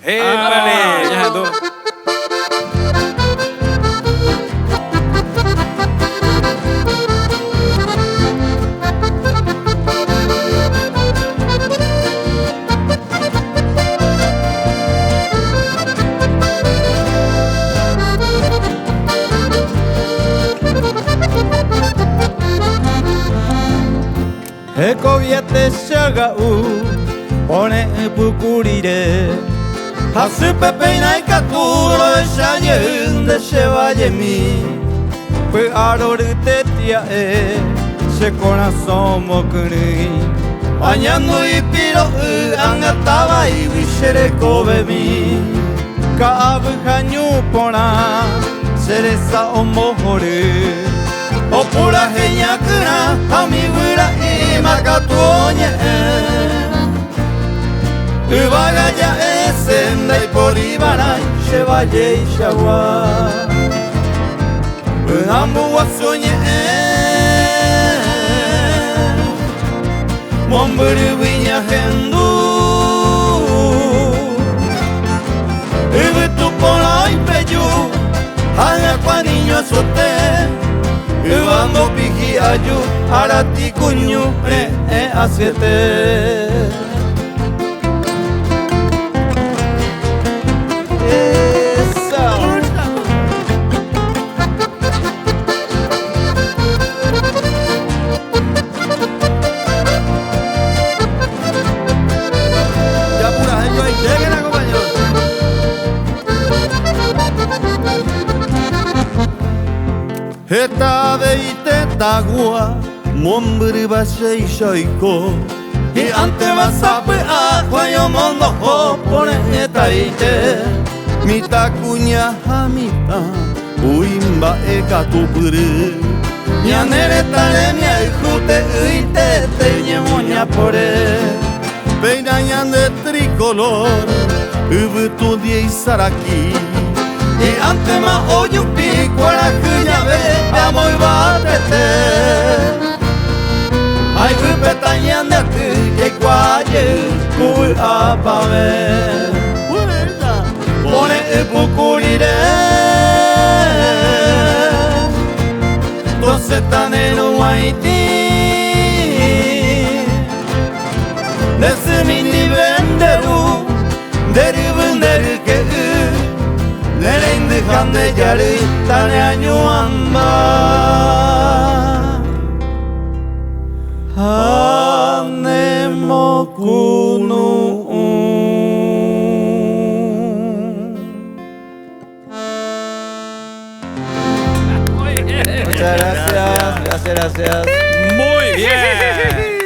Vale, ya tú. Ekobiete shagau One pukurire Hasupe peinai kakuro Shaye de shevayemi Fue arorute tia Se corazón mokuri Bañando y piro Angataba y vishere kobemi Kaabu hanyu pona Seresa omohore Opura henyakura Amibura imakatuonye Ubaga ya esenda Iporibana Shevaye ishawa Ambu wasonye Momburu vinya hendu Ubutu pona impeyu Hanga kwa niño azote Ubando piki ayu Arati kunyu asiete Eta beite tagua Mombri bashe ishoiko I ante basape agua yo mondo ho Pone eta ite Mita kunya hamita Uimba eka tupuru Nyanere tare mia ujute uite Te ñemoña pore Peina ñande tricolor Ubutu die isaraki I ante ma oyupi Kuarakunya be Amoi batete Ai gupeta ñandetu Yekwaye Kui apave Pone epukurire Tosetane no waiti Nesumi ni benderu Deru benderu ke Nereyndi kande jari Tane anyu amba Hane mokunu Muchas gracias. Muy bien.